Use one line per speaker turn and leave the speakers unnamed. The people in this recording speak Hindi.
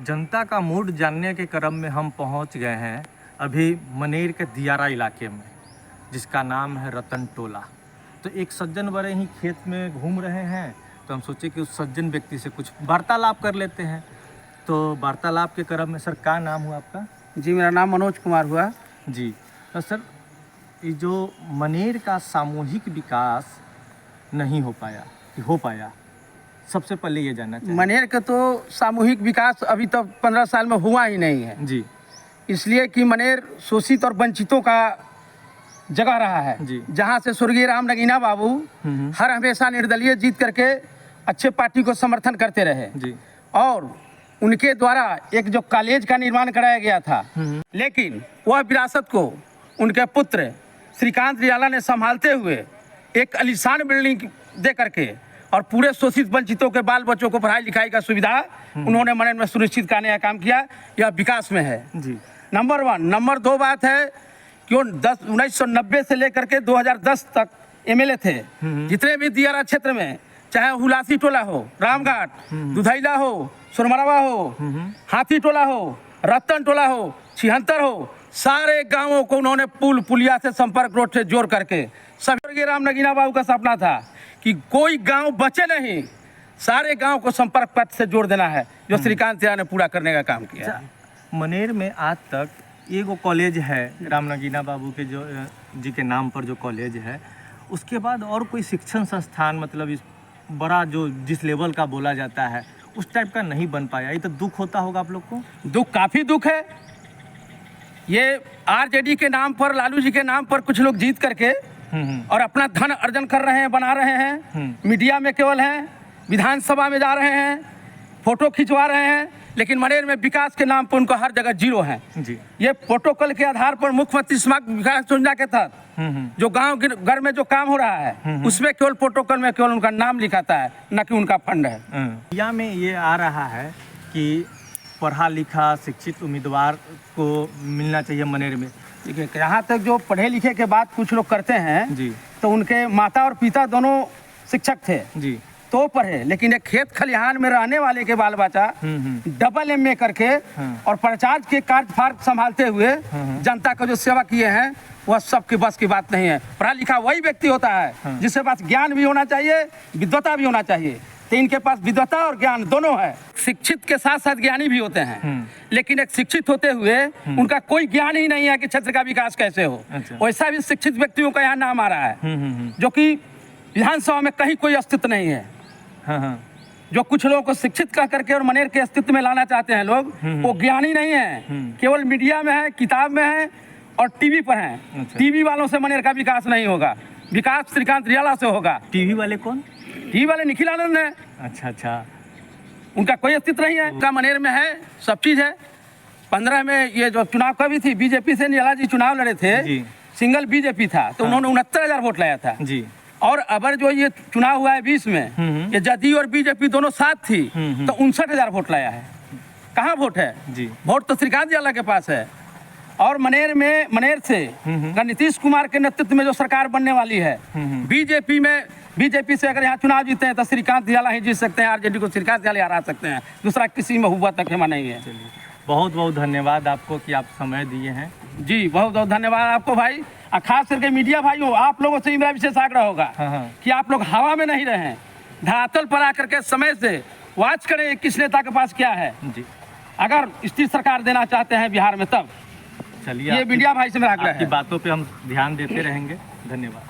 जनता का मूड जानने के क्रम में हम पहुंच गए हैं अभी मनेर के दियारा इलाके में, जिसका नाम है रतन टोला। तो एक सज्जन बड़े ही खेत में घूम रहे हैं, तो हम सोचे कि उस सज्जन व्यक्ति से कुछ वार्तालाप कर लेते हैं। तो वार्तालाप के क्रम में सर, क्या नाम हुआ आपका?
जी, मेरा नाम मनोज कुमार हुआ।
जी, तो सर ये जो मनेर का सामूहिक विकास नहीं हो पाया कि हो पाया, सबसे पहले ये जानना चाहिए।
मनेर का तो सामूहिक विकास अभी तक 15 साल में हुआ ही नहीं है
जी,
इसलिए कि मनेर शोषित और वंचितों का जगह रहा है
जी।
जहाँ से स्वर्गीय राम नगीना बाबू हर हमेशा निर्दलीय जीत करके अच्छे पार्टी को समर्थन करते रहे
जी।
और उनके द्वारा एक जो कॉलेज का निर्माण कराया गया था, लेकिन वह विरासत को उनके पुत्र श्रीकांत रियाला ने संभालते हुए एक आलीशान बिल्डिंग दे करके और पूरे शोषित वंचितों के बाल बच्चों को पढ़ाई लिखाई का सुविधा उन्होंने मनेर में सुनिश्चित करने का काम किया। यह विकास में है
जी।
नंबर 1। नंबर 2 बात है कि 1990 से लेकर के 2010 तक एमएलए थे। जितने भी दियारा क्षेत्र में, चाहे हुलासी टोला हो, रामघाट, दुधैला हो, सुरमरवा हो, हाथी टोला हो, रतन टोला हो, छिहंतर हो, सारे गांवों को उन्होंने पुल पुलिया से संपर्क रोड से जोड़ करके, सभी राम नगीना बाबू का सपना था कि कोई गांव बचे नहीं, सारे गांव को संपर्क पथ से जोड़ देना है, जो श्रीकांत रियाला ने पूरा करने का काम किया।
मनेर में आज तक एगो कॉलेज है, राम नगीना बाबू के जो जी के नाम पर जो कॉलेज है, उसके बाद और कोई शिक्षण संस्थान मतलब इस बड़ा जो जिस लेवल का बोला जाता है उस टाइप का नहीं बन पाया। ये तो दुख होता होगा आप लोग को?
दुख, काफ़ी दुख है। ये आरजेडी के नाम पर, लालू जी के नाम पर कुछ लोग जीत करके और अपना धन अर्जन कर रहे हैं, बना रहे हैं, मीडिया में केवल हैं, विधानसभा में जा रहे हैं, फोटो खिंचवा रहे हैं, लेकिन मनेर में विकास के नाम पर उनको हर जगह जीरो है।
जी।
ये प्रोटोकॉल के आधार पर मुख्यमंत्री समग्र विकास योजना के तहत जो गांव घर में जो काम हो रहा है उसमें केवल प्रोटोकॉल में केवल उनका नाम लिखाता है, न कि उनका फंड है।
या में ये आ रहा है कि पढ़ा लिखा शिक्षित उम्मीदवार को मिलना चाहिए मनेर में।
देखिए, यहाँ तक जो पढ़े लिखे के बाद कुछ लोग करते हैं
जी।
तो उनके माता और पिता दोनों शिक्षक थे
जी।
तो पढ़े, लेकिन एक खेत खलिहान में रहने वाले के बाल बच्चा डबल MA करके और प्रचार के कार्यभार संभालते हुए जनता का जो सेवा किए हैं वह सबके बस की बात नहीं है। पढ़ा लिखा वही व्यक्ति होता है जिसके पास ज्ञान भी होना चाहिए, विद्वता भी होना चाहिए। तो इनके पास विद्वता और ज्ञान दोनों है। शिक्षित के साथ साथ ज्ञानी भी होते हैं, लेकिन एक शिक्षित होते हुए उनका कोई ज्ञान ही नहीं है कि क्षेत्र का विकास कैसे हो। वैसा भी शिक्षित व्यक्तियों का यहाँ नाम आ रहा है जो कि विधानसभा में कहीं कोई अस्तित्व नहीं है। जो कुछ लोगों को शिक्षित कह करके और मनेर के अस्तित्व में लाना चाहते हैं लोग, वो ज्ञानी नहीं है, केवल मीडिया में है, किताब में है और टीवी पर है। टीवी वालों से मनेर का विकास नहीं होगा, विकास श्रीकांत रियाला से होगा।
टीवी वाले कौन?
टीवी वाले निखिल आनंद है।
अच्छा।
उनका कोई अस्तित्व नहीं है। उनका मनेर में है, सब चीज है। 15 में ये जो चुनाव कभी थी, बीजेपी से नियाला जी चुनाव लड़े थे, सिंगल बीजेपी था, तो उन्होंने 69,000 वोट लाया था जी। और अबर जो ये चुनाव हुआ है 20 में, ये जदयू और बीजेपी दोनों साथ थी, तो 59,000 वोट लाया है। कहाँ वोट है जी? वोट तो श्रीकांत रियाला के पास है। और मनेर से नीतीश कुमार के नेतृत्व में जो सरकार बनने वाली है, बीजेपी से अगर यहाँ चुनाव जीते हैं तो श्रीकांत रियाला ही जीत सकते हैं, आरजेडी को श्रीकांत रियाला हरा सकते हैं, दूसरा किसी में हुआ तक खेमा नहीं है।
बहुत बहुत धन्यवाद आपको कि आप समय दिए हैं।
जी, बहुत बहुत धन्यवाद आपको भाई। खास करके मीडिया भाइयों, आप लोगों से मेरा विशेष आग्रह होगा कि आप लोग हवा में नहीं रहें, धरातल पर आकर के समय से वॉच करें किस नेता के पास क्या है जी। अगर स्थिर सरकार देना चाहते हैं बिहार में, तब
चलिए,
ये मीडिया भाई से मेरा आग्रह है।
आपकी बातों पे हम ध्यान देते रहेंगे। धन्यवाद।